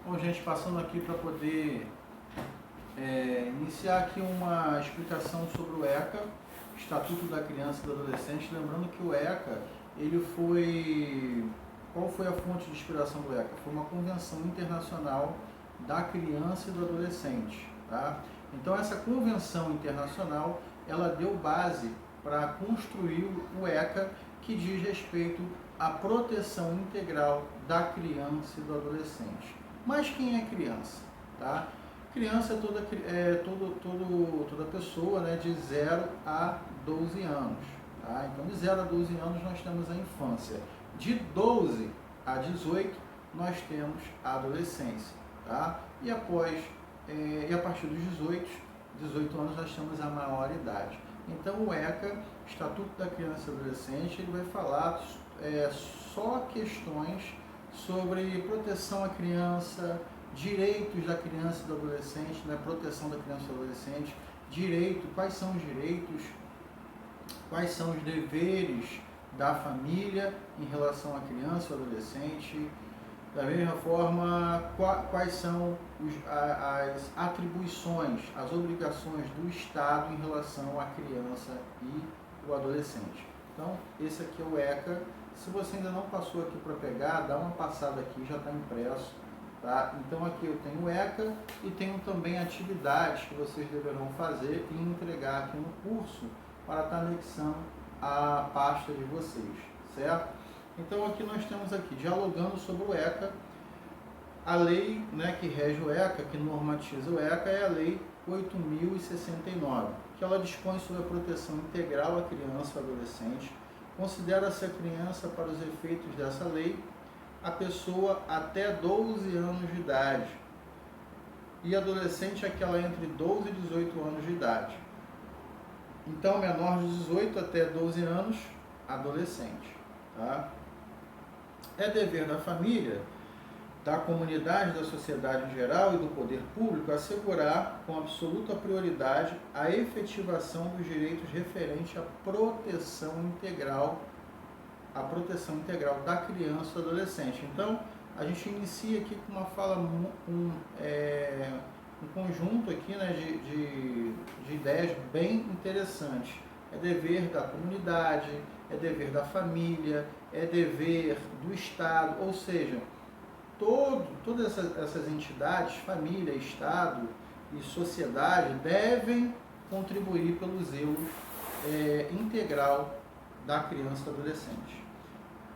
Bom, gente, passando aqui para poder iniciar aqui uma explicação sobre o ECA, Estatuto da Criança e do Adolescente. Lembrando que o ECA, qual foi a fonte de inspiração do ECA? Foi uma convenção internacional da criança e do adolescente, tá? Então essa convenção internacional, ela deu base para construir o ECA, que diz respeito à proteção integral da criança e do adolescente. Mas quem é criança? Tá? Criança é toda pessoa, né, de 0 a 12 anos. Tá? Então, de 0 a 12 anos nós temos a infância. De 12 a 18 nós temos a adolescência. Tá? E a partir dos 18 anos nós temos a maioridade. Então, o ECA, Estatuto da Criança e Adolescente, ele vai falar só questões sobre proteção à criança, direitos da criança e do adolescente, né? Proteção da criança e do adolescente, quais são os direitos, quais são os deveres da família em relação à criança e ao adolescente. Da mesma forma, quais são as atribuições, as obrigações do Estado em relação à criança e o adolescente. Então, esse aqui é o ECA. Se você ainda não passou aqui para pegar, dá uma passada aqui, já está impresso. Tá? Então, aqui eu tenho o ECA e tenho também atividades que vocês deverão fazer e entregar aqui no curso para estar anexando a pasta de vocês, certo? Então, aqui nós temos aqui, dialogando sobre o ECA, a lei, né, que rege o ECA, que normatiza o ECA, é a Lei 8.069, que ela dispõe sobre a proteção integral à criança e ao adolescente. Considera-se a criança, para os efeitos dessa lei, a pessoa até 12 anos de idade, e adolescente aquela entre 12 e 18 anos de idade. Então, menor de 18 até 12 anos, adolescente. Tá? É dever da família, da comunidade, da sociedade em geral e do poder público assegurar com absoluta prioridade a efetivação dos direitos referentes à proteção integral da criança e do adolescente. Então, a gente inicia aqui com uma fala, um conjunto aqui, né, de ideias bem interessantes. É dever da comunidade, é dever da família, é dever do Estado, ou seja, todas essas entidades, família, Estado e sociedade, devem contribuir pelo zelo integral da criança e do adolescente.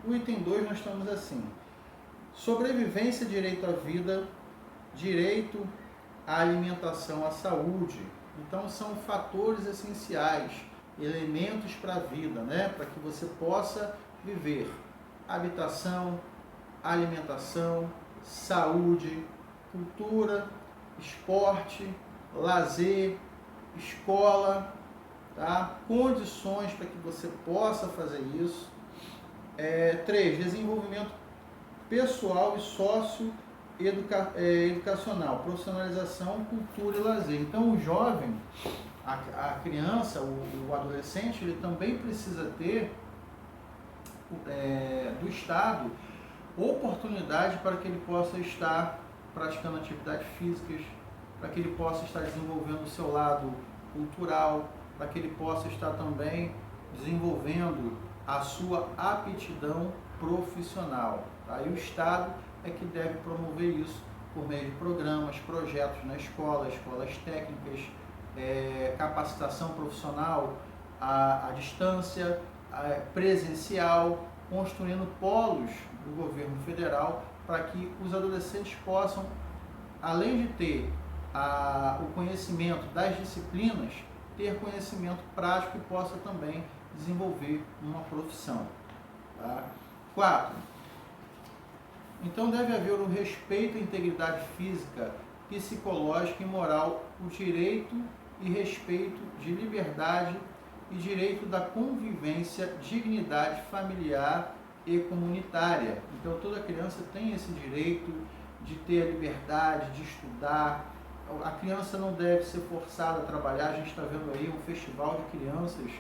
O item 2 nós estamos assim: sobrevivência, direito à vida, direito à alimentação, à saúde. Então são fatores essenciais, elementos para a vida, né? Para que você possa viver. Habitação, alimentação, saúde, cultura, esporte, lazer, escola, tá? Condições para que você possa fazer isso. 3. Desenvolvimento pessoal e socioeducacional, profissionalização, cultura e lazer. Então, o jovem, a criança, o adolescente, ele também precisa ter do Estado oportunidade para que ele possa estar praticando atividades físicas, para que ele possa estar desenvolvendo o seu lado cultural, para que ele possa estar também desenvolvendo a sua aptidão profissional. Tá? E o Estado é que deve promover isso por meio de programas, projetos na escola, escolas técnicas, capacitação profissional à distância, presencial, construindo polos do governo federal para que os adolescentes possam, além de ter o conhecimento das disciplinas, ter conhecimento prático e possa também desenvolver uma profissão. Tá? 4. Então deve haver o respeito à integridade física, psicológica e moral, o direito e respeito de liberdade e direito da convivência, dignidade familiar e comunitária. Então toda criança tem esse direito de ter a liberdade de estudar. A criança não deve ser forçada a trabalhar. A gente está vendo aí um festival de crianças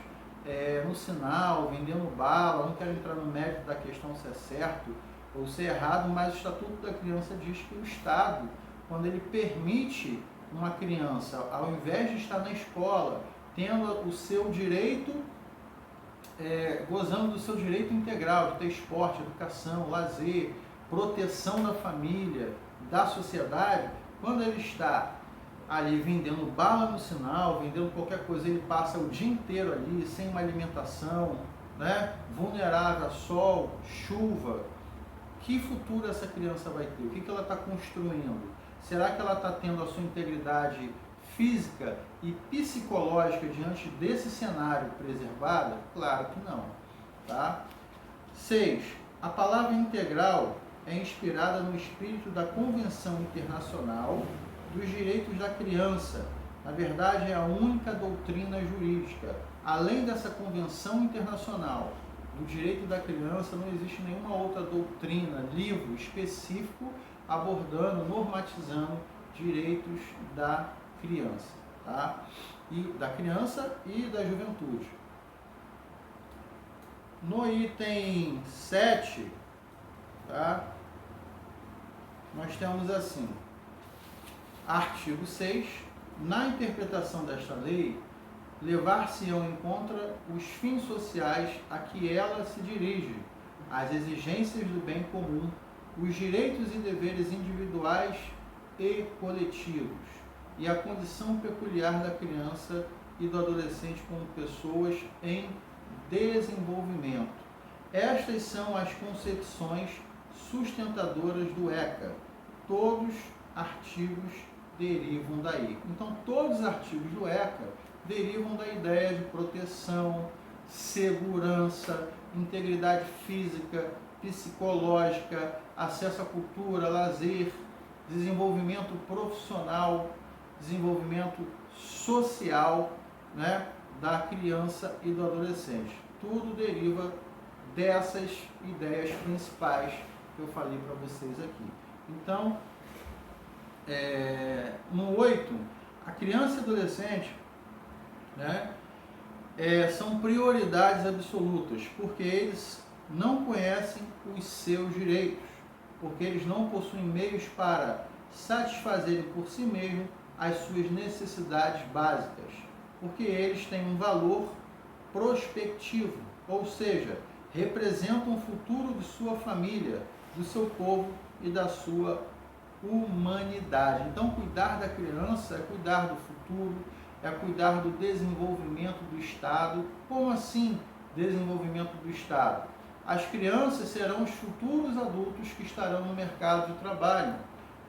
no sinal, vendendo bala. Não quero entrar no mérito da questão se é certo ou se é errado, mas o Estatuto da Criança diz que o Estado, quando ele permite uma criança, ao invés de estar na escola, tendo o seu direito, gozando do seu direito integral, de ter esporte, educação, lazer, proteção da família, da sociedade, quando ele está ali vendendo bala no sinal, vendendo qualquer coisa, ele passa o dia inteiro ali, sem uma alimentação, né? Vulnerável a sol, chuva. Que futuro essa criança vai ter? O que ela está construindo? Será que ela está tendo a sua integridade física e psicológica diante desse cenário preservada? Claro que não. Tá? 6. A palavra integral é inspirada no espírito da Convenção Internacional dos Direitos da Criança. Na verdade, é a única doutrina jurídica. Além dessa Convenção Internacional do Direito da Criança, não existe nenhuma outra doutrina, livro específico abordando, normatizando direitos da criança, tá? E da criança e da juventude. No item 7, tá? Nós temos assim, artigo 6, na interpretação desta lei, levar-se-ão em conta os fins sociais a que ela se dirige, as exigências do bem comum, os direitos e deveres individuais e coletivos, e a condição peculiar da criança e do adolescente como pessoas em desenvolvimento. Estas são as concepções sustentadoras do ECA. Todos artigos derivam daí. Então, todos os artigos do ECA derivam da ideia de proteção, segurança, integridade física, psicológica, acesso à cultura, lazer, desenvolvimento profissional, desenvolvimento social, né, da criança e do adolescente. Tudo deriva dessas ideias principais que eu falei para vocês aqui. Então, no 8, a criança e adolescente, né, são prioridades absolutas, porque eles não conhecem os seus direitos, porque eles não possuem meios para satisfazerem por si mesmos as suas necessidades básicas, porque eles têm um valor prospectivo, ou seja, representam o futuro de sua família, do seu povo e da sua humanidade. Então, cuidar da criança é cuidar do futuro, é cuidar do desenvolvimento do Estado. Como assim desenvolvimento do Estado? As crianças serão os futuros adultos que estarão no mercado de trabalho.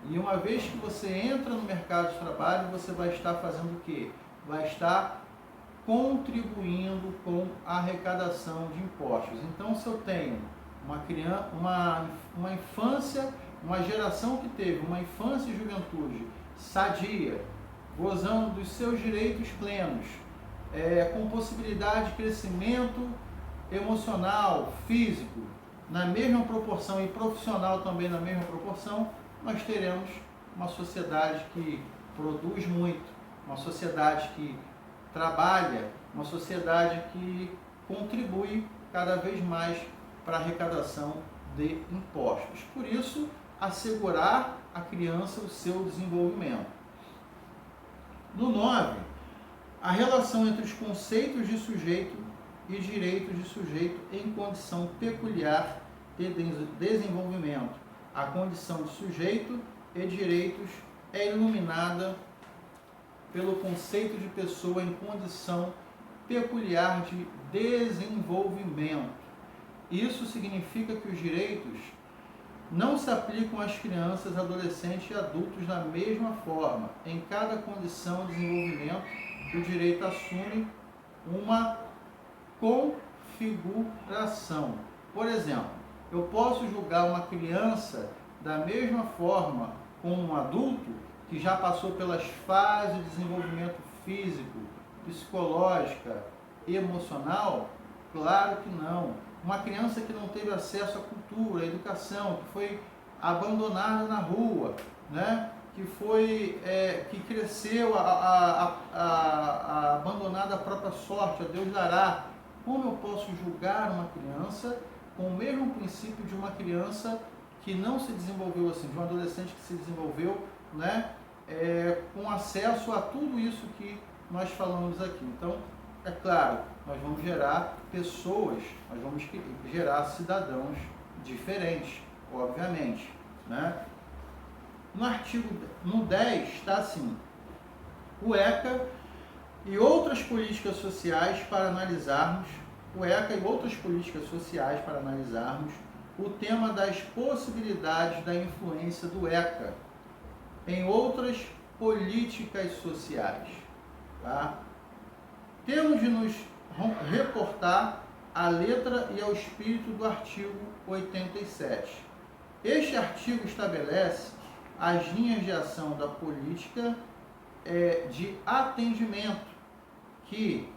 E uma vez que você entra no mercado de trabalho, você vai estar fazendo o quê? Vai estar contribuindo com a arrecadação de impostos. Então, se eu tenho uma criança, uma infância, uma geração que teve uma infância e juventude sadia, gozando dos seus direitos plenos, com possibilidade de crescimento emocional, físico, na mesma proporção e profissional também na mesma proporção, nós teremos uma sociedade que produz muito, uma sociedade que trabalha, uma sociedade que contribui cada vez mais para a arrecadação de impostos. Por isso, assegurar à criança o seu desenvolvimento. No 9, a relação entre os conceitos de sujeito e direitos de sujeito em condição peculiar de desenvolvimento. A condição de sujeito e direitos é iluminada pelo conceito de pessoa em condição peculiar de desenvolvimento. Isso significa que os direitos não se aplicam às crianças, adolescentes e adultos da mesma forma. Em cada condição de desenvolvimento, o direito assume uma configuração. Por exemplo, eu posso julgar uma criança da mesma forma como um adulto que já passou pelas fases de desenvolvimento físico, psicológica, emocional? Claro que não. Uma criança que não teve acesso à cultura, à educação, que foi abandonada na rua, né? Que cresceu abandonada à própria sorte, a Deus dará. Como eu posso julgar uma criança com o mesmo princípio de uma criança que não se desenvolveu assim, de um adolescente que se desenvolveu, né, com acesso a tudo isso que nós falamos aqui. Então, é claro, nós vamos gerar pessoas, nós vamos gerar cidadãos diferentes, obviamente, né? No 10 está assim: o ECA e outras políticas sociais para analisarmos, o tema das possibilidades da influência do ECA em outras políticas sociais. Tá? Temos de nos reportar à letra e ao espírito do artigo 87. Este artigo estabelece as linhas de ação da política de atendimento, que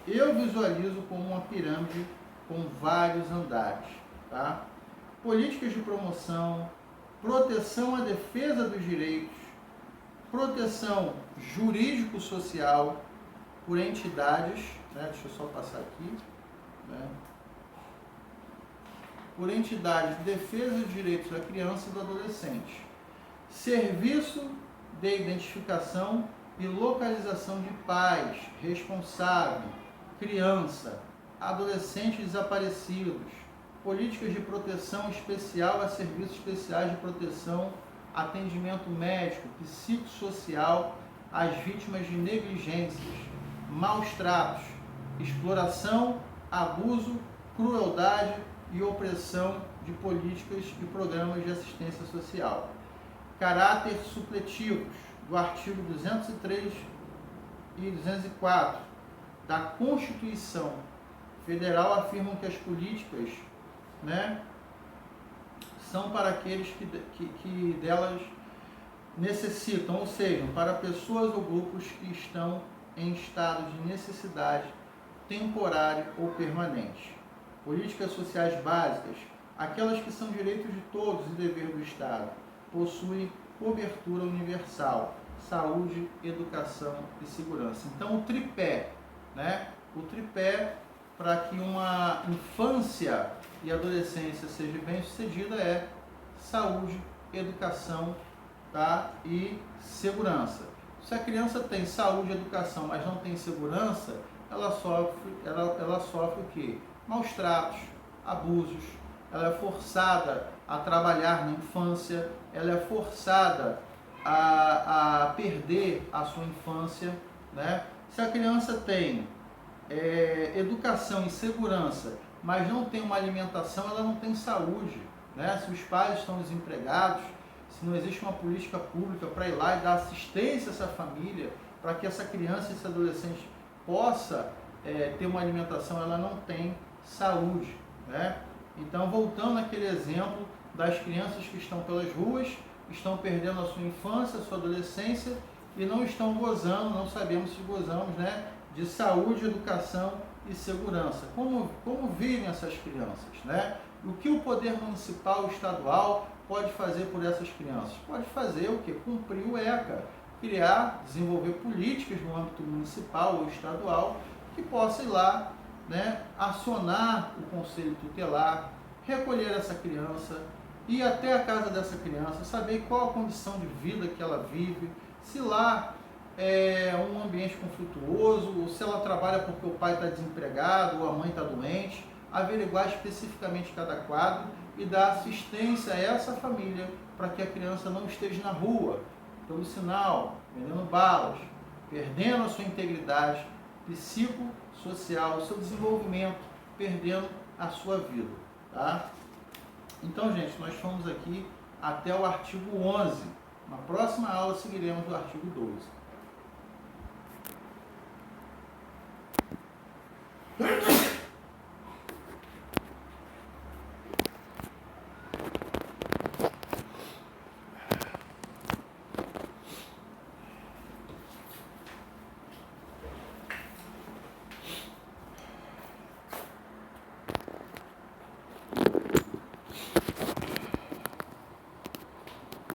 eu visualizo como uma pirâmide com vários andares. Tá? Políticas de promoção, proteção à defesa dos direitos, proteção jurídico-social por entidades, né? Deixa eu só passar aqui, né? Por entidades de defesa dos direitos da criança e do adolescente, serviço de identificação e localização de pais, responsável, criança, adolescentes desaparecidos, políticas de proteção especial a serviços especiais de proteção, atendimento médico, psicossocial às vítimas de negligências, maus tratos, exploração, abuso, crueldade e opressão de políticas e programas de assistência social. Caráter supletivos do artigo 203 e 204 da Constituição Federal afirmam que as políticas, né, são para aqueles que delas necessitam, ou seja, para pessoas ou grupos que estão em estado de necessidade temporária ou permanente. Políticas sociais básicas, aquelas que são direitos de todos e dever do Estado, possuem cobertura universal, saúde, educação e segurança. Então, o tripé, né? O tripé para que uma infância e adolescência seja bem sucedida é saúde, educação, tá? E segurança. Se a criança tem saúde e educação, mas não tem segurança, ela sofre o quê? Maus tratos, abusos, ela é forçada a trabalhar na infância, ela é forçada a perder a sua infância, né? Se a criança tem educação e segurança, mas não tem uma alimentação, ela não tem saúde, né? Se os pais estão desempregados, se não existe uma política pública para ir lá e dar assistência a essa família, para que essa criança e esse adolescente possa ter uma alimentação, ela não tem saúde, né? Então, voltando àquele exemplo das crianças que estão pelas ruas, estão perdendo a sua infância, a sua adolescência e não estão gozando, não sabemos se gozamos, né, de saúde, educação e segurança. Como vivem essas crianças, né? O que o poder municipal e estadual pode fazer por essas crianças? Pode fazer o quê? Cumprir o ECA, criar, desenvolver políticas no âmbito municipal ou estadual que possa ir lá, né, acionar o conselho tutelar, recolher essa criança, ir até a casa dessa criança, saber qual a condição de vida que ela vive, se lá é um ambiente conflituoso, ou se ela trabalha porque o pai está desempregado ou a mãe está doente, averiguar especificamente cada quadro e dar assistência a essa família para que a criança não esteja na rua, pelo sinal, vendendo balas, perdendo a sua integridade psicossocial, o seu desenvolvimento, perdendo a sua vida. Tá? Então, gente, nós fomos aqui até o artigo 11. Na próxima aula seguiremos o artigo 12.